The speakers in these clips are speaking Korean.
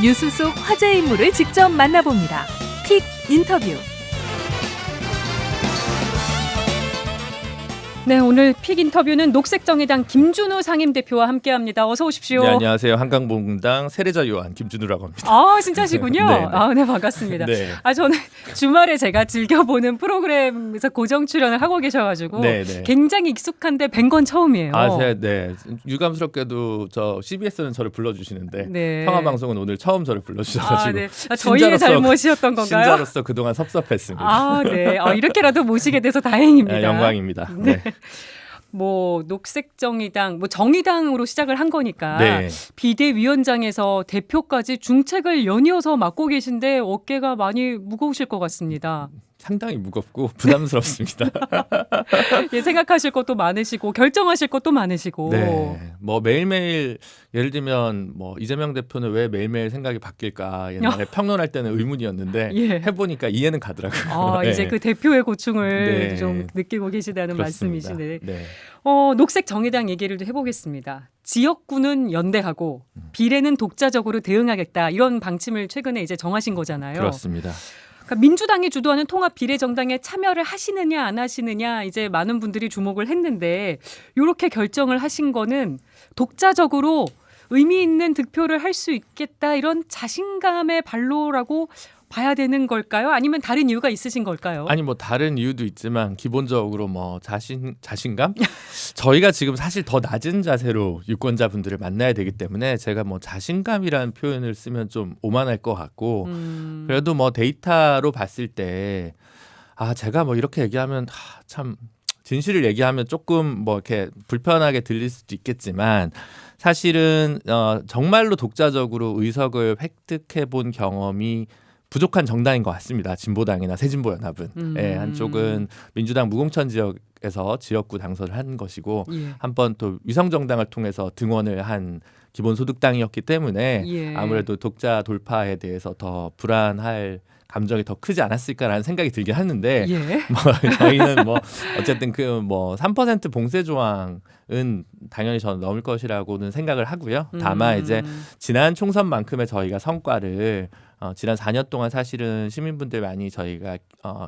뉴스 속 화제 인물을 직접 만나봅니다. 픽 인터뷰. 네, 오늘 픽 인터뷰는 녹색정의당 김준우 상임대표와 함께합니다. 어서 오십시오. 네, 안녕하세요. 한강봉당 세례자 요한 김준우라고 합니다. 아, 진짜시군요. 네, 네. 네, 반갑습니다. 네. 저는 주말에 제가 즐겨보는 프로그램에서 고정 출연을 하고 계셔가지고 네, 네. 굉장히 익숙한데 뵌 건 처음이에요. 네. 유감스럽게도 저 CBS는 저를 불러주시는데 네. 평화방송은 오늘 처음 저를 불러주셔가지고 네. 저희의 잘못이었던 건가요? 신자로서 그동안 섭섭했습니다. 네. 이렇게라도 모시게 돼서 다행입니다. 영광입니다. 네. 녹색정의당, 정의당으로 시작을 한 거니까 네. 비대위원장에서 대표까지 중책을 연이어서 맡고 계신데 어깨가 많이 무거우실 것 같습니다. 상당히 무겁고 부담스럽습니다. 예, 생각하실 것도 많으시고 결정하실 것도 많으시고. 네. 매일매일 예를 들면 이재명 대표는 왜 매일매일 생각이 바뀔까 옛날에 평론할 때는 의문이었는데 예. 해보니까 이해는 가더라고요. 네. 이제 그 대표의 고충을 네. 좀 느끼고 계시다는 그렇습니다. 말씀이시네. 네. 녹색정의당 얘기를 좀 해보겠습니다. 지역구는 연대하고 비례는 독자적으로 대응하겠다 이런 방침을 최근에 이제 정하신 거잖아요. 그렇습니다. 그러니까 민주당이 주도하는 통합 비례정당에 참여를 하시느냐 안 하시느냐 이제 많은 분들이 주목을 했는데 이렇게 결정을 하신 거는 독자적으로 의미 있는 득표를 할 수 있겠다 이런 자신감의 발로라고 봐야 되는 걸까요? 아니면 다른 이유가 있으신 걸까요? 아니 다른 이유도 있지만 기본적으로 자신감? 저희가 지금 사실 더 낮은 자세로 유권자분들을 만나야 되기 때문에 제가 자신감이라는 표현을 쓰면 좀 오만할 것 같고 그래도 데이터로 봤을 때 제가 이렇게 얘기하면 참 진실을 얘기하면 조금 이렇게 불편하게 들릴 수도 있겠지만 사실은 정말로 독자적으로 의석을 획득해 본 경험이 부족한 정당인 것 같습니다. 진보당이나 새진보연합은. 한쪽은 민주당 무공천 지역에서 지역구 당선을 한 것이고 한번 또 위성정당을 통해서 등원을 한 기본소득당이었기 때문에 아무래도 독자 돌파에 대해서 더 불안할 감정이 더 크지 않았을까라는 생각이 들긴 하는데 저희는 어쨌든 3% 봉쇄 조항은 당연히 저는 넘을 것이라고는 생각을 하고요. 다만 이제 지난 총선만큼의 저희가 성과를 지난 4년 동안 사실은 시민분들 많이 저희가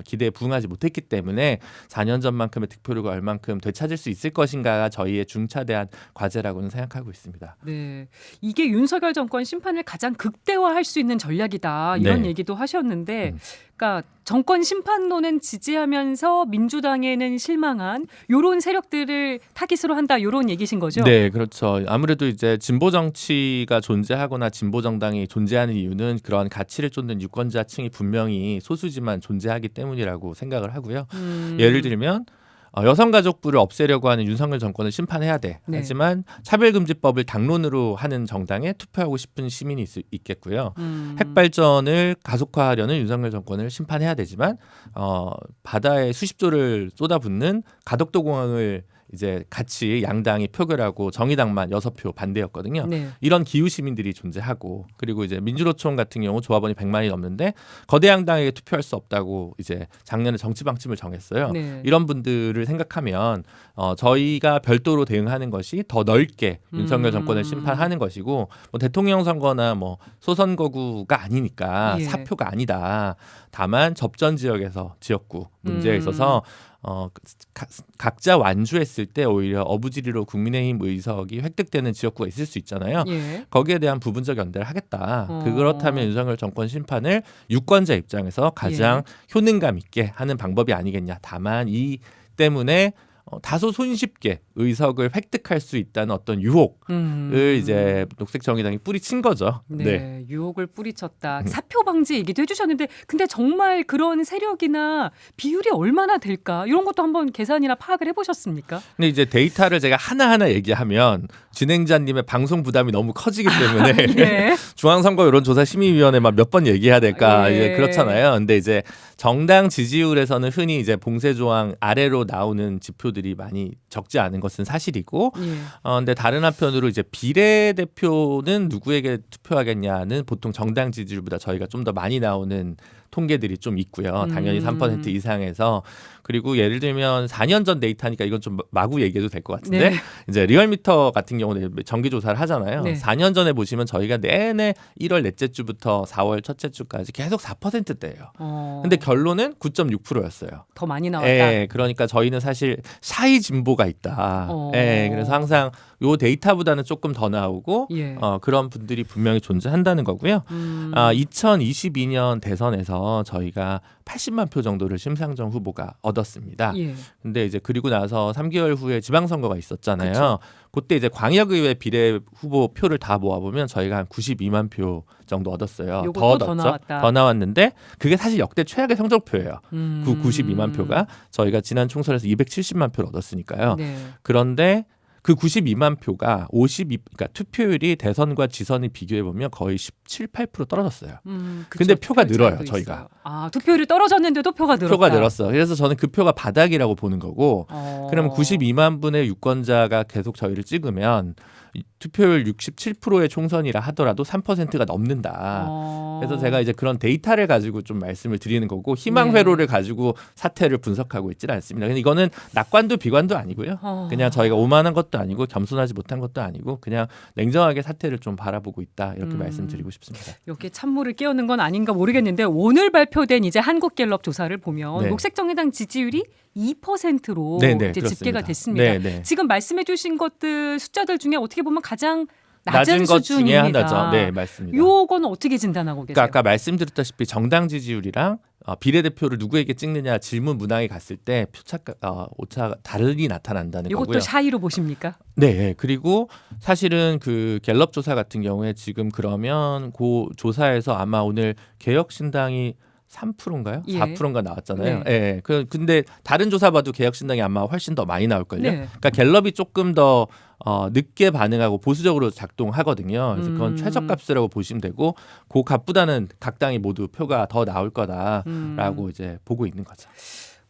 기대에 부응하지 못했기 때문에 4년 전만큼의 득표율과 얼만큼 되찾을 수 있을 것인가가 저희의 중차대한 과제라고는 생각하고 있습니다. 네, 이게 윤석열 정권 심판을 가장 극대화할 수 있는 전략이다 이런 얘기도 하셨는데 그러니까 정권 심판론은 지지하면서 민주당에는 실망한 이런 세력들을 타깃으로 한다 이런 얘기신 거죠? 네, 그렇죠. 아무래도 이제 진보 정치가 존재하거나 진보 정당이 존재하는 이유는 그런 가치를 쫓는 유권자층이 분명히 소수지만 존재하기 때문이라고 생각을 하고요. 예를 들면 여성가족부를 없애려고 하는 윤석열 정권을 심판해야 돼. 하지만 차별금지법을 당론으로 하는 정당에 투표하고 싶은 시민이 있겠고요. 핵발전을 가속화하려는 윤석열 정권을 심판해야 되지만 바다에 수십조를 쏟아붓는 가덕도 공항을 이제 같이 양당이 표결하고 정의당만 6표 반대였거든요. 이런 기후 시민들이 존재하고 그리고 이제 민주노총 같은 경우 조합원이 100만이 넘는데 거대 양당에게 투표할 수 없다고 이제 작년에 정치 방침을 정했어요. 이런 분들을 생각하면 저희가 별도로 대응하는 것이 더 넓게 윤석열 정권을 심판하는 것이고 대통령 선거나 소선거구가 아니니까 사표가 아니다. 다만 접전 지역에서 지역구 문제에 있어서 각자 완주했을 때 오히려 어부지리로 국민의힘 의석이 획득되는 지역구가 있을 수 있잖아요. 거기에 대한 부분적 연대를 하겠다. 그렇다면 윤석열 정권 심판을 유권자 입장에서 가장 효능감 있게 하는 방법이 아니겠냐. 다만 이 때문에 다소 손쉽게 의석을 획득할 수 있다는 어떤 유혹을 이제 녹색정의당이 뿌리친 거죠. 네, 유혹을 뿌리쳤다. 사표 방지 얘기도 해주셨는데 근데 정말 그런 세력이나 비율이 얼마나 될까? 이런 것도 한번 계산이나 파악을 해보셨습니까? 근데 이제 데이터를 제가 하나하나 얘기하면 진행자님의 방송 부담이 너무 커지기 때문에 중앙선거 여론조사심의위원회만 몇 번 얘기해야 될까 이제 그렇잖아요. 근데 이제 정당 지지율에서는 흔히 이제 봉쇄 조항 아래로 나오는 지표들이 많이 적지 않은 것은 사실이고, 근데 다른 한편으로 이제 비례대표는 누구에게 투표하겠냐는 보통 정당 지지율보다 저희가 좀 더 많이 나오는 통계들이 좀 있고요. 당연히 3% 이상에서 그리고 예를 들면 4년 전 데이터니까 이건 좀 마구 얘기해도 될 것 같은데 네. 이제 리얼미터 같은 경우는 정기 조사를 하잖아요. 네. 4년 전에 보시면 저희가 내내 1월 넷째 주부터 4월 첫째 주까지 계속 4%대예요. 근데 결론은 9.6%였어요. 더 많이 나왔다. 예, 그러니까 저희는 사실 샤이 진보가 있다. 예, 그래서 항상 요 데이터보다는 조금 더 나오고 예. 그런 분들이 분명히 존재한다는 거고요. 2022년 대선에서 저희가 80만 표 정도를 심상정 후보가 얻었습니다. 예. 근데 이제 그리고 나서 3개월 후에 지방선거가 있었잖아요. 그쵸. 그때 이제 광역의회 비례 후보 표를 다 모아보면 저희가 한 92만 표 정도 얻었어요. 요것도 더 얻었죠. 나왔다. 더 나왔는데 그게 사실 역대 최악의 성적표예요. 92만 음. 표가 저희가 지난 총선에서 270만 표를 얻었으니까요. 네. 그런데 그 92만 표가 그러니까 투표율이 대선과 지선을 비교해 보면 거의 17, 8% 떨어졌어요. 그쵸. 근데 표가 투표 늘어요, 차이도 저희가. 있어요. 아, 투표율이 떨어졌는데도 표가 늘었다. 표가 늘었어. 그래서 저는 그 표가 바닥이라고 보는 거고. 그러면 92만 분의 유권자가 계속 저희를 찍으면 투표율 67%의 총선이라 하더라도 3%가 넘는다. 그래서 제가 이제 그런 데이터를 가지고 좀 말씀을 드리는 거고 희망 네. 회로를 가지고 사태를 분석하고 있지는 않습니다. 근데 이거는 낙관도 비관도 아니고요. 그냥 저희가 오만한 것도 아니고 겸손하지 못한 것도 아니고 그냥 냉정하게 사태를 좀 바라보고 있다 이렇게 말씀드리고 싶습니다. 여기 찬물을 끼얹는 건 아닌가 모르겠는데 오늘 발표된 이제 한국갤럽 조사를 보면 네. 녹색정의당 지지율이 2%로 네네, 이제 그렇습니다. 집계가 됐습니다. 네네. 지금 말씀해주신 것들 숫자들 중에 어떻게 보면 가장 낮은 것 중에 수준입니다. 하나죠. 네, 맞습니다. 요거는 어떻게 진단하고 계세요? 그러니까 아까 말씀드렸다시피 정당 지지율이랑 비례대표를 누구에게 찍느냐 질문 문항에 갔을 때 오차가 다르게 나타난다는 이것도 거고요. 샤이로 보십니까? 네, 그리고 사실은 그 갤럽 조사 같은 경우에 지금 그러면 그 조사에서 아마 오늘 개혁신당이 3%인가요? 예. 4%인가 나왔잖아요. 네. 예. 근데 다른 조사 봐도 개혁신당이 아마 훨씬 더 많이 나올걸요. 네. 그러니까 갤럽이 조금 더 늦게 반응하고 보수적으로 작동하거든요. 그래서 그건 최저값이라고 보시면 되고 그 값보다는 각 당이 모두 표가 더 나올 거다라고 이제 보고 있는 거죠.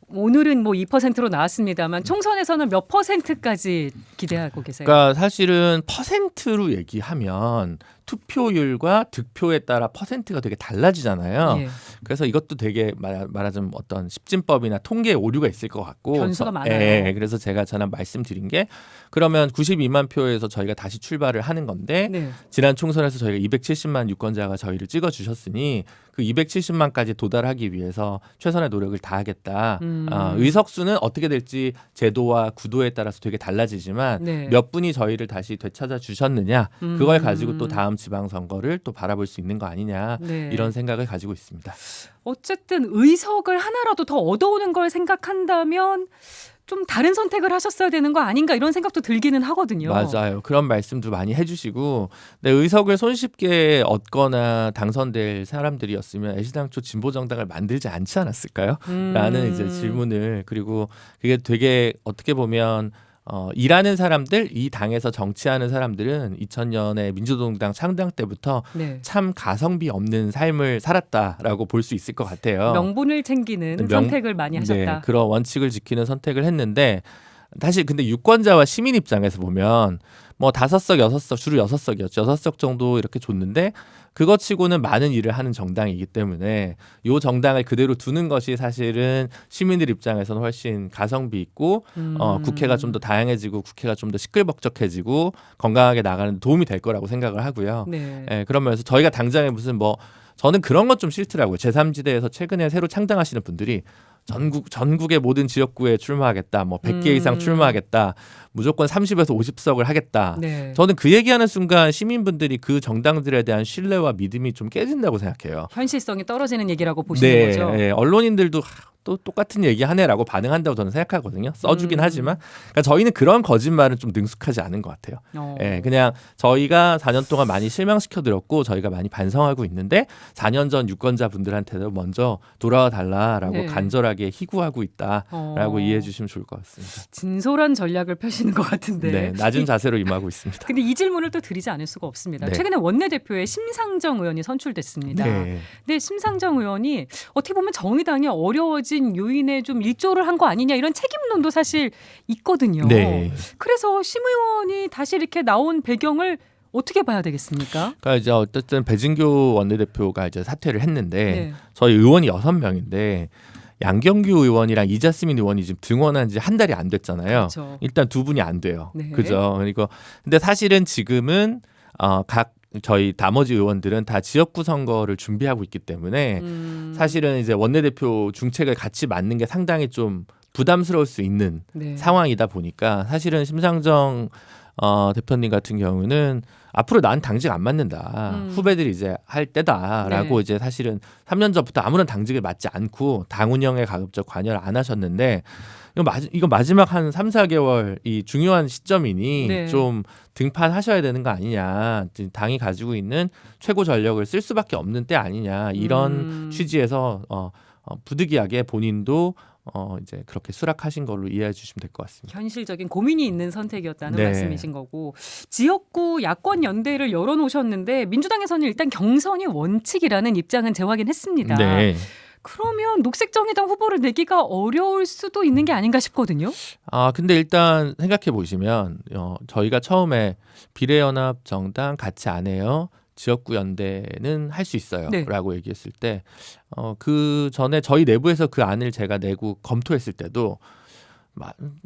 오늘은 뭐 2%로 나왔습니다만 총선에서는 몇 %까지 기대하고 계세요? 그러니까 사실은 퍼센트로 얘기하면 투표율과 득표에 따라 퍼센트가 되게 달라지잖아요. 예. 그래서 이것도 되게 말하자면 어떤 십진법이나 통계에 오류가 있을 것 같고 변수가 많아요. 예, 그래서 제가 전에 말씀드린 게 그러면 92만 표에서 저희가 다시 출발을 하는 건데 네. 지난 총선에서 저희가 270만 유권자가 저희를 찍어주셨으니 그 270만까지 도달하기 위해서 최선의 노력을 다하겠다. 의석수는 어떻게 될지 제도와 구도에 따라서 되게 달라지지만 네. 몇 분이 저희를 다시 되찾아 주셨느냐 그걸 가지고 또 다음 지방선거를 또 바라볼 수 있는 거 아니냐 네. 이런 생각을 가지고 있습니다. 어쨌든 의석을 하나라도 더 얻어오는 걸 생각한다면 좀 다른 선택을 하셨어야 되는 거 아닌가 이런 생각도 들기는 하거든요. 맞아요. 그런 말씀도 많이 해주시고 네, 의석을 손쉽게 얻거나 당선될 사람들이었으면 애시당초 진보정당을 만들지 않지 않았을까요? 라는 이제 질문을 그리고 그게 되게 어떻게 보면 일하는 사람들, 이 당에서 정치하는 사람들은 2000년에 민주동당 창당 때부터 네. 참 가성비 없는 삶을 살았다라고 볼 수 있을 것 같아요. 명분을 챙기는 선택을 많이 하셨다. 네, 그런 원칙을 지키는 선택을 했는데 사실 근데 유권자와 시민 입장에서 보면 뭐 5석, 6석, 주로 6석이었죠. 6석 정도 이렇게 줬는데 그것 치고는 많은 일을 하는 정당이기 때문에 이 정당을 그대로 두는 것이 사실은 시민들 입장에서는 훨씬 가성비 있고 국회가 좀 더 다양해지고 국회가 좀 더 시끌벅적해지고 건강하게 나가는 데 도움이 될 거라고 생각을 하고요. 네. 예, 그러면서 저희가 당장에 무슨 뭐 저는 그런 것 좀 싫더라고요. 제3지대에서 최근에 새로 창당하시는 분들이 전국의 모든 지역구에 출마하겠다. 뭐 100개 이상 출마하겠다. 무조건 30에서 50석을 하겠다. 네. 저는 그 얘기하는 순간 시민분들이 그 정당들에 대한 신뢰와 믿음이 좀 깨진다고 생각해요. 현실성이 떨어지는 얘기라고 보시는 네, 거죠. 네, 언론인들도 또 똑같은 얘기 하네라고 반응한다고 저는 생각하거든요. 써주긴 하지만 그러니까 저희는 그런 거짓말은 좀 능숙하지 않은 것 같아요. 예, 그냥 저희가 4년 동안 많이 실망시켜드렸고 저희가 많이 반성하고 있는데 4년 전 유권자분들한테도 먼저 돌아와 달라라고 네. 간절하게 희구하고 있다라고 이해해 주시면 좋을 것 같습니다. 진솔한 전략을 펴시는 것 같은데. 네, 낮은 자세로 임하고 있습니다. 근데 이 질문을 또 드리지 않을 수가 없습니다. 네. 최근에 원내대표에 심상정 의원이 선출됐습니다. 네. 근데 심상정 의원이 어떻게 보면 정의당이 어려워진 요인에 좀 일조를 한 거 아니냐 이런 책임론도 사실 있거든요. 네. 그래서 심 의원이 다시 이렇게 나온 배경을 어떻게 봐야 되겠습니까? 그러니까 이제 어쨌든 배진교 원내대표가 이제 사퇴를 했는데 네. 저희 의원이 6명인데 양경규 의원이랑 이자스민 의원이 지금 등원한 지 한 달이 안 됐잖아요. 그렇죠. 일단 두 분이 안 돼요. 네. 그죠? 그리고 근데 사실은 지금은 각 저희 나머지 의원들은 다 지역구 선거를 준비하고 있기 때문에 사실은 이제 원내대표 중책을 같이 맡는 게 상당히 좀 부담스러울 수 있는 네. 상황이다 보니까 사실은 심상정 대표님 같은 경우는 앞으로 난 당직 안 맡는다. 후배들이 이제 할 때다라고 네. 이제 사실은 3년 전부터 아무런 당직을 맡지 않고 당 운영에 가급적 관여를 안 하셨는데 이거 마지막 한 3, 4개월 이 중요한 시점이니 네. 좀 등판하셔야 되는 거 아니냐. 당이 가지고 있는 최고 전력을 쓸 수밖에 없는 때 아니냐. 이런 취지에서 부득이하게 본인도 이제 그렇게 수락하신 걸로 이해해 주시면 될 것 같습니다. 현실적인 고민이 있는 선택이었다는 네. 말씀이신 거고 지역구 야권 연대를 열어놓으셨는데 민주당에서는 일단 경선이 원칙이라는 입장은 재확인했습니다. 네. 그러면 녹색정의당 후보를 내기가 어려울 수도 있는 게 아닌가 싶거든요. 근데 일단 생각해 보시면 저희가 처음에 비례연합 정당 같이 안 해요. 지역구 연대는 할 수 있어요. 네. 라고 얘기했을 때 그 전에 저희 내부에서 그 안을 제가 내고 검토했을 때도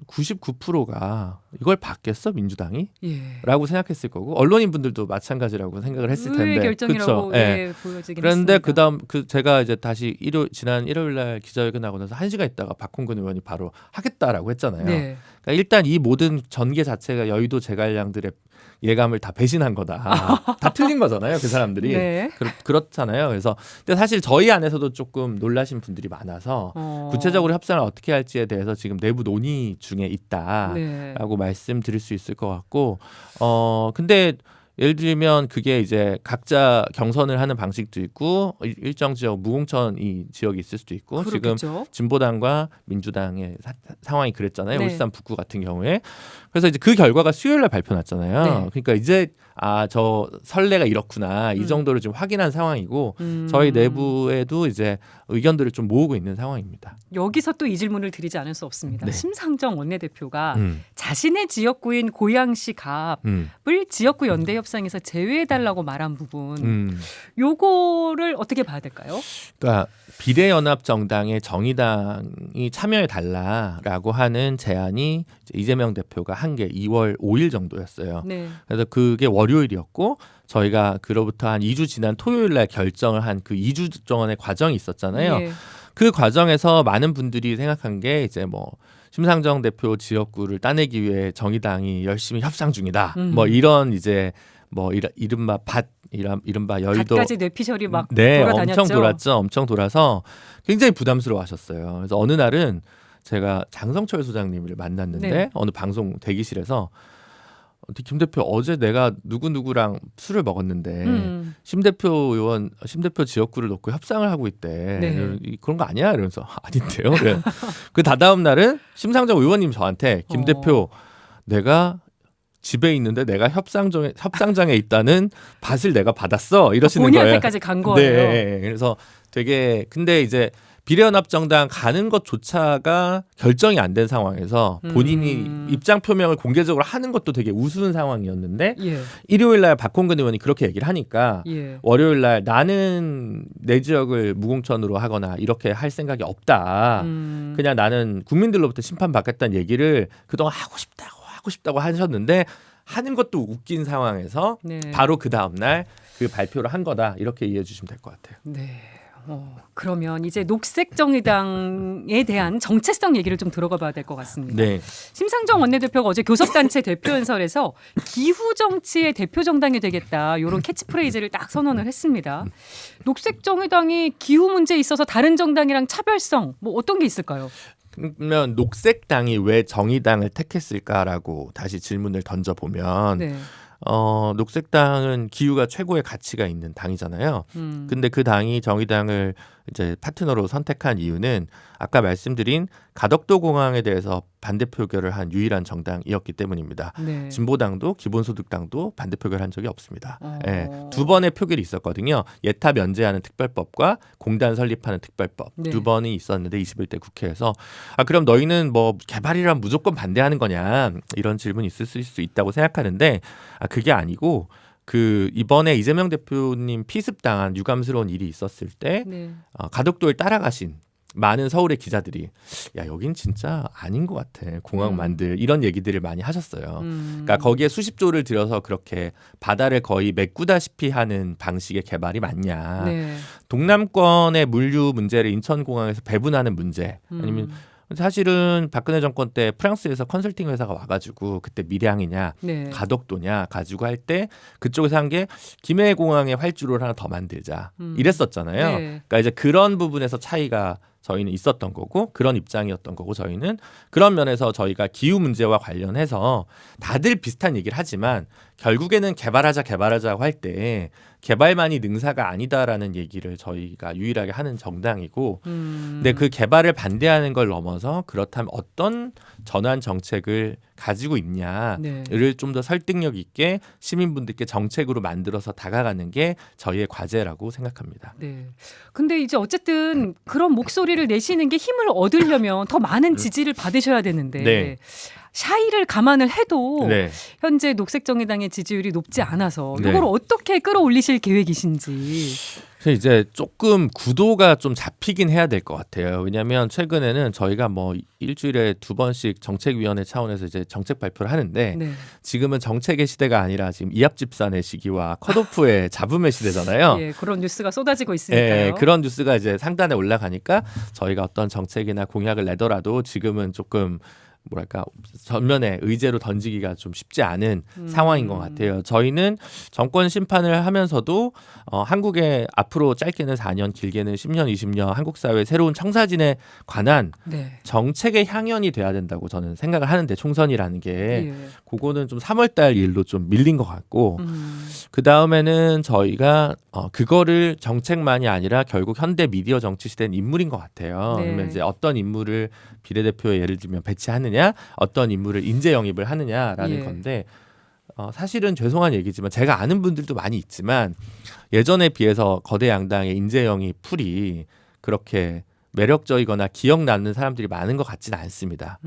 99%가 이걸 받겠어 민주당이? 예. 라고 생각했을 거고 언론인 분들도 마찬가지라고 생각을 했을 텐데 의외의 결정이라고 그쵸? 예, 보여지긴 그런데 했습니다. 그다음 제가 이제 다시 지난 일요일 날 기자회견 하고 나서 1시간 있다가 박홍근 의원이 바로 하겠다라고 했잖아요. 네. 그러니까 일단 이 모든 전개 자체가 여의도 제갈량들의 예감을 다 배신한 거다. 다 틀린 거잖아요, 그 사람들이. 네. 그렇잖아요. 그래서 근데 사실 저희 안에서도 조금 놀라신 분들이 많아서 구체적으로 협상을 어떻게 할지에 대해서 지금 내부 논의 중에 있다라고 네. 말씀드릴 수 있을 것 같고, 근데 예를 들면 그게 이제 각자 경선을 하는 방식도 있고 일정 지역 무공천이 지역이 있을 수도 있고 그렇겠죠. 지금 진보당과 민주당의 상황이 그랬잖아요. 네. 울산 북구 같은 경우에. 그래서 이제 그 결과가 수요일 날 발표 났잖아요. 네. 그러니까 이제 저 선례가 이렇구나 이 정도를 좀 확인한 상황이고 저희 내부에도 이제 의견들을 좀 모으고 있는 상황입니다. 여기서 또 이 질문을 드리지 않을 수 없습니다. 네. 심상정 원내대표가 음, 자신의 지역구인 고양시 갑을 지역구 연대 협상에서 제외해달라고 말한 부분, 요거를 어떻게 봐야 될까요? 그러니까 비례연합 정당에 정의당이 참여해 달라라고 하는 제안이 이재명 대표가 한 게 2월 5일 정도였어요. 네. 그래서 그게 월요일이었고 저희가 그로부터 한 2주 지난 토요일 날 결정을 한 그 2주 동안의 과정이 있었잖아요. 예. 그 과정에서 많은 분들이 생각한 게 이제 뭐 심상정 대표 지역구를 따내기 위해 정의당이 열심히 협상 중이다. 뭐 이런 이제 뭐 이른바 이른바 여의도 갖가지 뇌피셜이 막 네, 돌아다녔죠. 엄청 돌았죠. 엄청 돌아서 굉장히 부담스러워하셨어요. 그래서 어느 날은 제가 장성철 소장님을 만났는데 네. 어느 방송 대기실에서 김 대표 어제 내가 누구누구랑 술을 먹었는데 심 대표 지역구를 놓고 협상을 하고 있대. 네. 그런 거 아니야? 이러면서 아닌데요. 그 다다음 날은 심상정 의원님 저한테 김 대표 내가 집에 있는데 내가 협상장에 있다는 밭을 내가 받았어 이러시는 거예요. 본인한테까지 간 거예요. 네, 그래서 되게 근데 이제 비례연합정당 가는 것조차가 결정이 안 된 상황에서 본인이 입장 표명을 공개적으로 하는 것도 되게 우스운 상황이었는데 예. 일요일 날 박홍근 의원이 그렇게 얘기를 하니까 예. 월요일 날 나는 내 지역을 무공천으로 하거나 이렇게 할 생각이 없다. 그냥 나는 국민들로부터 심판받겠다는 얘기를 그동안 하고 싶다고 하셨는데 하는 것도 웃긴 상황에서 네. 바로 그 다음 날 그 발표를 한 거다 이렇게 이해해 주시면 될 것 같아요. 네. 그러면 이제 녹색정의당에 대한 정체성 얘기를 좀 들어가 봐야 될 것 같습니다. 네. 심상정 원내대표가 어제 교섭단체 대표연설에서 기후정치의 대표 정당이 되겠다 이런 캐치프레이즈를 딱 선언을 했습니다. 녹색정의당이 기후 문제에 있어서 다른 정당이랑 차별성 뭐 어떤 게 있을까요? 그러면 녹색당이 왜 정의당을 택했을까라고 다시 질문을 던져보면 네. 녹색당은 기후가 최고의 가치가 있는 당이잖아요. 근데 그 당이 정의당을 이제 파트너로 선택한 이유는 아까 말씀드린 가덕도 공항에 대해서 반대 표결을 한 유일한 정당이었기 때문입니다. 네. 진보당도 기본소득당도 반대 표결한 적이 없습니다. 예, 두 번의 표결이 있었거든요. 예타 면제하는 특별법과 공단 설립하는 특별법 네. 두 번이 있었는데 21대 국회에서 그럼 너희는 뭐 개발이란 무조건 반대하는 거냐 이런 질문이 있을 수 있다고 생각하는데 그게 아니고 그 이번에 이재명 대표님 피습당한 유감스러운 일이 있었을 때 네. 가덕도를 따라가신 많은 서울의 기자들이 야 여긴 진짜 아닌 것 같아 공항 만들 이런 얘기들을 많이 하셨어요. 그러니까 거기에 수십조를 들여서 그렇게 바다를 거의 메꾸다시피 하는 방식의 개발이 맞냐. 네. 동남권의 물류 문제를 인천공항에서 배분하는 문제 아니면 사실은 박근혜 정권 때 프랑스에서 컨설팅 회사가 와가지고 그때 밀양이냐 네. 가덕도냐 가지고 할 때 그쪽에서 한 게 김해공항에 활주로를 하나 더 만들자 이랬었잖아요. 네. 그러니까 이제 그런 부분에서 차이가 저희는 있었던 거고 그런 입장이었던 거고 저희는 그런 면에서 저희가 기후 문제와 관련해서 다들 비슷한 얘기를 하지만 결국에는 개발하자고 할 때 개발만이 능사가 아니다라는 얘기를 저희가 유일하게 하는 정당이고 근데 그 개발을 반대하는 걸 넘어서 그렇다면 어떤 전환 정책을 가지고 있냐를 네. 좀 더 설득력 있게 시민분들께 정책으로 만들어서 다가가는 게 저희의 과제라고 생각합니다. 네. 근데 이제 어쨌든 그런 목소리를 내시는 게 힘을 얻으려면 더 많은 지지를 받으셔야 되는데 네. 샤이를 감안을 해도 네. 현재 녹색정의당의 지지율이 높지 않아서 네. 이걸 어떻게 끌어올리실 계획이신지. 그래서 이제 조금 구도가 좀 잡히긴 해야 될 것 같아요. 왜냐하면 최근에는 저희가 뭐 일주일에 2번씩 정책위원회 차원에서 이제 정책 발표를 하는데 네. 지금은 정책의 시대가 아니라 지금 이합집산의 시기와 컷오프의 잡음의 시대잖아요. 예, 그런 뉴스가 쏟아지고 있으니까요. 예, 그런 뉴스가 이제 상단에 올라가니까 저희가 어떤 정책이나 공약을 내더라도 지금은 조금 뭐랄까 전면에 의제로 던지기가 좀 쉽지 않은 상황인 것 같아요. 저희는 정권 심판을 하면서도 한국의 앞으로 짧게는 4년, 길게는 10년, 20년 한국 사회 새로운 청사진에 관한 네. 정책의 향연이 돼야 된다고 저는 생각을 하는데 총선이라는 게 예. 그거는 좀 3월달 일로 좀 밀린 것 같고 그 다음에는 저희가 그거를 정책만이 아니라 결국 현대 미디어 정치 시대는 인물인 것 같아요. 네. 그러면 이제 어떤 인물을 비례대표에 예를 들면 배치하느냐, 어떤 인물을 인재 영입을 하느냐라는 예. 건데 사실은 죄송한 얘기지만 제가 아는 분들도 많이 있지만 예전에 비해서 거대 양당의 인재 영입 풀이 그렇게 매력적이거나 기억 남는 사람들이 많은 것 같지는 않습니다.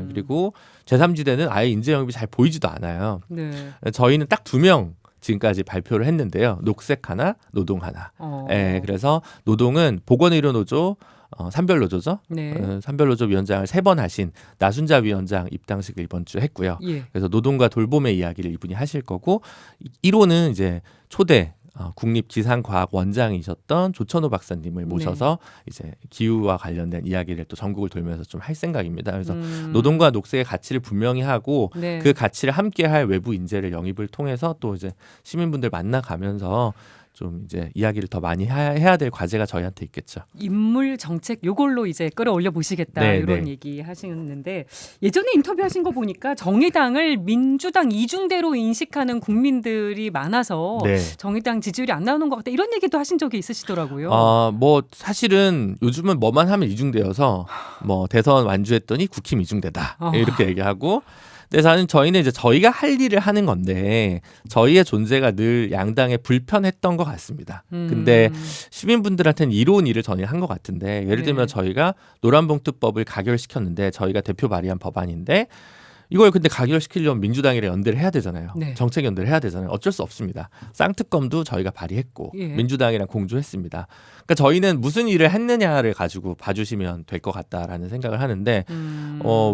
그리고 제3지대는 아예 인재 영입이 잘 보이지도 않아요. 네. 저희는 딱 2명 지금까지 발표를 했는데요. 녹색 하나, 노동 하나. 예, 그래서 노동은 보건의료노조 산별노조죠. 네. 산별노조 위원장을 3번 하신 나순자 위원장 입당식을 이번 주에 했고요. 예. 그래서 노동과 돌봄의 이야기를 이분이 하실 거고 1호는 이제 초대 국립기상과학원장이셨던 조천호 박사님을 모셔서 이제 기후와 관련된 이야기를 또 전국을 돌면서 좀 할 생각입니다. 그래서 노동과 녹색의 가치를 분명히 하고 네. 그 가치를 함께할 외부 인재를 영입을 통해서 또 이제 시민분들 만나가면서 좀 이제 이야기를 더 많이 해야 될 과제가 저희한테 있겠죠. 인물 정책 요걸로 이제 끌어올려 보시겠다 네, 이런 네. 얘기 하시는데 예전에 인터뷰하신 거 보니까 정의당을 민주당 이중대로 인식하는 국민들이 많아서 네. 정의당 지지율이 안 나오는 것 같다 이런 얘기도 하신 적이 있으시더라고요. 뭐 사실은 요즘은 뭐만 하면 이중대여서 뭐 대선 완주했더니 국힘 이중대다 이렇게 얘기하고 근데 저희는 이제 저희가 할 일을 하는 건데 저희의 존재가 늘 양당에 불편했던 것 같습니다. 근데 시민분들한테는 이로운 일을 전혀 한 것 같은데 예를 들면 네. 저희가 노란봉투법을 가결시켰는데 저희가 대표 발의한 법안인데 이걸 근데 가결시키려면 민주당이랑 연대를 해야 되잖아요. 네. 정책 연대를 해야 되잖아요. 어쩔 수 없습니다. 쌍특검도 저희가 발의했고 예. 민주당이랑 공조했습니다. 그러니까 저희는 무슨 일을 했느냐를 가지고 봐주시면 될 것 같다라는 생각을 하는데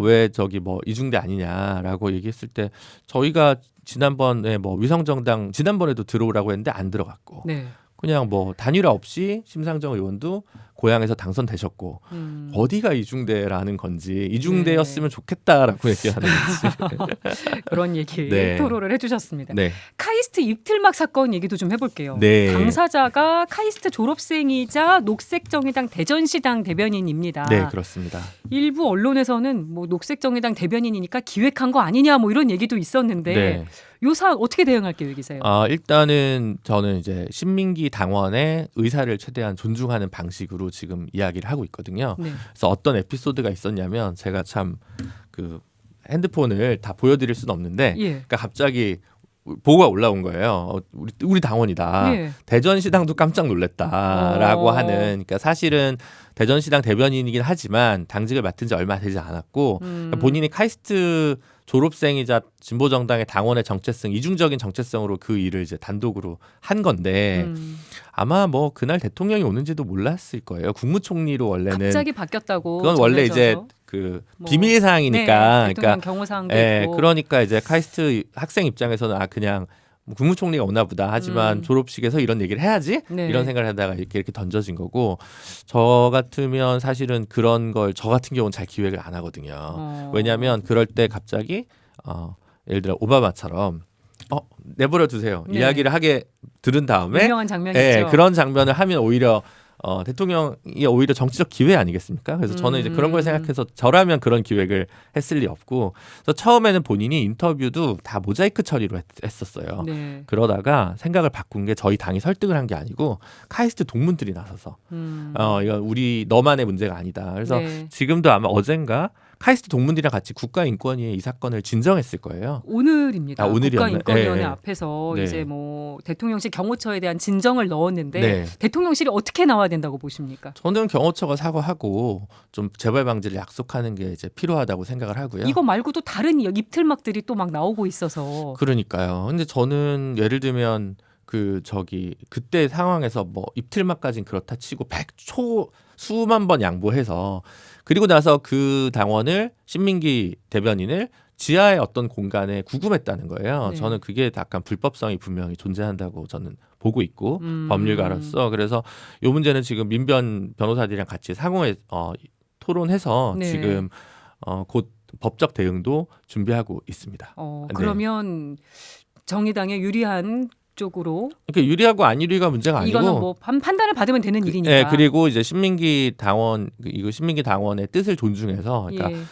왜 저기 뭐 이중대 아니냐라고 얘기했을 때 저희가 지난번에 뭐 위성정당 지난번에도 들어오라고 했는데 안 들어갔고 네. 그냥 뭐 단일화 없이 심상정 의원도 고향에서 당선되셨고 어디가 이중대라는 건지 이중대였으면 좋겠다라고 얘기하는 건지 그런 얘기 네. 토로를 해주셨습니다. 네. 카이스트 입틀막 사건 얘기도 좀 해볼게요. 네. 당사자가 카이스트 졸업생이자 녹색정의당 대전시당 대변인입니다. 네, 그렇습니다. 일부 언론에서는 뭐 녹색정의당 대변인이니까 기획한 거 아니냐 뭐 이런 얘기도 있었는데 네. 요 사안 어떻게 대응할 계획이세요? 일단은 저는 이제 신민기 당원의 의사를 최대한 존중하는 방식으로 지금 이야기를 하고 있거든요. 네. 그래서 어떤 에피소드가 있었냐면 제가 참 그 핸드폰을 다 보여드릴 수는 없는데 예. 그러니까 갑자기 보고가 올라온 거예요. 우리 당원이다. 예. 대전시당도 깜짝 놀랐다라고 어. 하는. 그러니까 사실은 대전시당 대변인이긴 하지만 당직을 맡은 지 얼마 되지 않았고 본인이 카이스트 졸업생이자 진보정당의 당원의 정체성, 이중적인 정체성으로 그 일을 이제 단독으로 한 건데 아마 뭐 그날 대통령이 오는지도 몰랐을 거예요. 국무총리로 원래는 갑자기 바뀌었다고. 그건 원래 이제 전해져서. 그 뭐, 비밀 사항이니까 네, 대통령 경호 사항도 있고. 그러니까 이제 카이스트 학생 입장에서는 그냥 뭐 국무총리가 오나 보다 하지만 졸업식에서 이런 얘기를 해야지 네. 이런 생각을 하다가 이렇게 던져진 거고 저 같으면 사실은 그런 걸 저 같은 경우는 잘 기획을 안 하거든요. 왜냐하면 그럴 때 갑자기 예를 들어 오바마처럼 내버려 두세요. 네. 이야기를 하게 들은 다음에 유명한 장면이죠. 그런 장면을 하면 오히려 대통령이 오히려 정치적 기회 아니겠습니까? 그래서 저는 이제 그런 걸 생각해서 저라면 그런 기획을 했을 리 없고, 그래서 처음에는 본인이 인터뷰도 다 모자이크 처리로 했었어요. 네. 그러다가 생각을 바꾼 게 저희 당이 설득을 한 게 아니고 카이스트 동문들이 나서서 이건 우리 너만의 문제가 아니다. 그래서 네. 지금도 아마 어젠가 카이스트 동문들이랑 같이 국가인권위에 이 사건을 진정했을 거예요. 오늘입니다. 오늘이었나요? 국가인권위원회 네. 앞에서 네. 이제 뭐 대통령실 경호처에 대한 진정을 넣었는데 네. 대통령실이 어떻게 나와야 된다고 보십니까? 저는 경호처가 사과하고 좀 재발 방지를 약속하는 게 이제 필요하다고 생각을 하고요. 이거 말고도 다른 입틀막들이 또 막 나오고 있어서. 그러니까요. 근데 저는 예를 들면 그때 상황에서 뭐 입틀막까지는 그렇다 치고 수만 번 양보해서 그리고 나서 그 당원을 신민기 대변인을 지하의 어떤 공간에 구금했다는 거예요. 네. 저는 그게 약간 불법성이 분명히 존재한다고 저는 보고 있고 법률가로서 그래서 이 문제는 지금 민변 변호사들이랑 같이 토론해서 네. 지금 곧 법적 대응도 준비하고 있습니다. 네. 그러면 정의당에 유리한 쪽으로 그러니까 유리하고 안 유리가 문제가 아니고 이거는 뭐 판단을 받으면 되는 일이니까. 네, 그리고 이제 신민기 당원의 뜻을 존중해서 그러니까 예.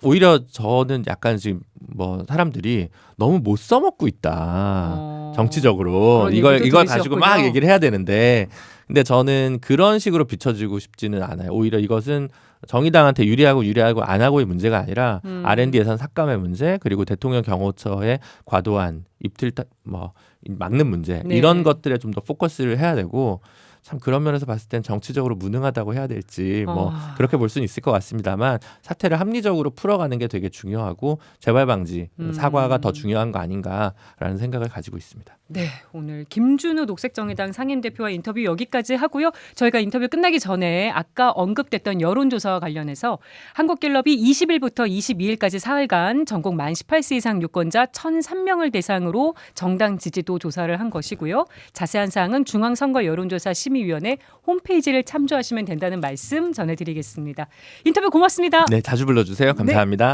오히려 저는 약간 지금 뭐 사람들이 너무 못 써먹고 있다. 정치적으로 그런 이걸 얘기도 가지고 들으셨군요. 막 얘기를 해야 되는데 근데 저는 그런 식으로 비춰지고 싶지는 않아요. 오히려 이것은 정의당한테 유리하고 안 하고의 문제가 아니라 R&D 예산 삭감의 문제 그리고 대통령 경호처의 과도한 막는 문제 네. 이런 것들에 좀 더 포커스를 해야 되고 참 그런 면에서 봤을 땐 정치적으로 무능하다고 해야 될지 뭐 그렇게 볼 수는 있을 것 같습니다만 사태를 합리적으로 풀어가는 게 되게 중요하고 재발 방지 사과가 더 중요한 거 아닌가라는 생각을 가지고 있습니다. 네, 오늘 김준우 녹색정의당 상임대표와 인터뷰 여기까지 하고요. 저희가 인터뷰 끝나기 전에 아까 언급됐던 여론조사와 관련해서 한국갤럽이 20일부터 22일까지 사흘간 전국 만 18세 이상 유권자 1,003명을 대상으로 정당 지지도 조사를 한 것이고요. 자세한 사항은 중앙선거 여론조사 심의위원회 홈페이지를 참조하시면 된다는 말씀 전해드리겠습니다. 인터뷰 고맙습니다. 네, 자주 불러주세요. 감사합니다.